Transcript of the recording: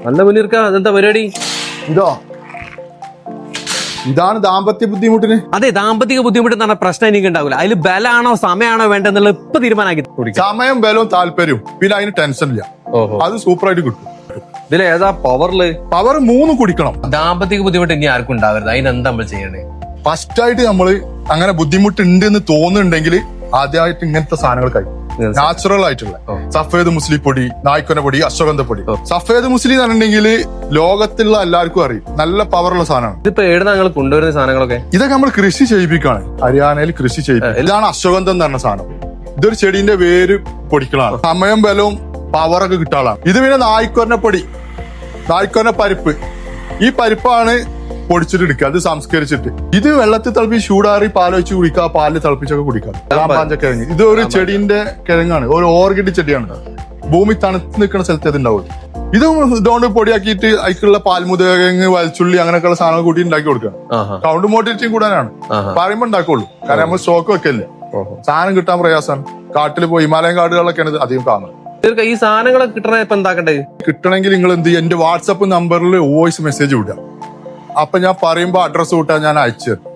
നല്ല മുനീർക്ക അതെന്താ പരിപാടി? ഇതോ ഇതാണ് ദാമ്പത്യ ബുദ്ധിമുട്ടിന്. അതെ, ദാമ്പത്തിക ബുദ്ധിമുട്ട് എന്ന് പറഞ്ഞ പ്രശ്നം എനിക്ക് ഉണ്ടാവില്ല. അതിൽ ബലാണോ സമയമാണോ വേണ്ടെന്നുള്ള ഇപ്പൊ തീരുമാനമാക്കി കുടിക്കാം. സമയം ബലവും താല്പര്യവും പിന്നെ അതിന് ടെൻഷൻ ഇല്ല. അത് സൂപ്പറായിട്ട് കിട്ടും. ഇതിൽ ഏതാ പവറില്? പവർ 3 കുടിക്കണം. ദാമ്പത്തിക ബുദ്ധിമുട്ട് ഇനി ആർക്കും ഉണ്ടാവരുത്. അതിനെന്താ നമ്മൾ ചെയ്യണേ? ഫസ്റ്റ് ആയിട്ട് നമ്മള് അങ്ങനെ ബുദ്ധിമുട്ടുണ്ട് എന്ന് തോന്നുന്നുണ്ടെങ്കിൽ ആദ്യമായിട്ട് ഇങ്ങനത്തെ സാധനങ്ങൾ കഴിക്കും. നാച്ചുറൽ ആയിട്ടുള്ള സഫേദ് മുസ്ലി പൊടി, നായ്ക്കൊന പൊടി, അശ്വഗന്ധ പൊടി. സഫേദ് മുസ്ലി എന്ന് പറഞ്ഞിട്ടുണ്ടെങ്കിൽ ലോകത്തുള്ള എല്ലാവർക്കും അറിയും, നല്ല പവറുള്ള സാധനമാണ്. ഇതിപ്പോ ഏട് ഞങ്ങൾ കൊണ്ടുവരുന്ന സാധനങ്ങളൊക്കെ ഇതൊക്കെ നമ്മൾ കൃഷി ചെയ്യിപ്പിക്കാണ്. ഹരിയാനയിൽ കൃഷി ചെയ്യിപ്പിക്കും. ഇതാണ് അശ്വഗന്ധം എന്ന് പറഞ്ഞ സാധനം. ഇതൊരു ചെടീന്റെ വേര് പൊടിക്കലാണ്. സമയം ബലവും പവറൊക്കെ കിട്ടാളാണ്. ഇത് പിന്നെ നായ്ക്കൊന പൊടി, നായ്ക്കൊന പരിപ്പ്. ഈ പരിപ്പാണ് പൊടിച്ചിട്ട് എടുക്കുക, അത് സംസ്കരിച്ചിട്ട് ഇത് വെള്ളത്തിൽ തിളപ്പിച്ച് ചൂടാറി പാൽ വെച്ച് കുടിക്കുക, പാലിൽ തിളപ്പിച്ചൊക്കെ കുടിക്കാം. കിഴങ്ങ് ഇത് ഒരു ചെടീന്റെ കിഴങ്ങാണ്, ഒരു ഓർക്കിഡ് ചെടിയാണ്. ഭൂമി തണുത്ത് നിൽക്കുന്ന സ്ഥലത്ത് ഇത് ഉണ്ടാവും. ഇത് ഇതുകൊണ്ട് പൊടിയാക്കിയിട്ട് അതിക്കുള്ള പാൽമുതകിഴങ്ങ്, വൽച്ചുള്ളി അങ്ങനെയൊക്കെയുള്ള സാധനങ്ങൾ കൂട്ടി ഉണ്ടാക്കി കൊടുക്കുക. കൗണ്ട് മോട്ടിലിറ്റിയും കൂടാനാണ് പറയുമ്പോ ഉണ്ടാക്കുള്ളൂ. കാരണം നമ്മൾ സ്റ്റോക്ക് വെക്കല്ലേ, സാധനം കിട്ടാൻ പ്രയാസമാണ്. കാട്ടിൽ പോയി ഹിമാലയൻ കാടുകളിലൊക്കെയാണ് അധികം കാണുന്നത്. ഈ സാധനങ്ങളൊക്കെ കിട്ടണ ഇപ്പൊ എന്താക്കണ്ടേ? കിട്ടണമെങ്കിൽ നിങ്ങൾ എന്ത് ചെയ്യും, എന്റെ വാട്സപ്പ് നമ്പറിൽ വോയിസ് മെസ്സേജ് വിടുക. അപ്പൊ ഞാൻ പറയുമ്പോ അഡ്രസ് വിട്ടാൽ ഞാൻ അയച്ചു തരും.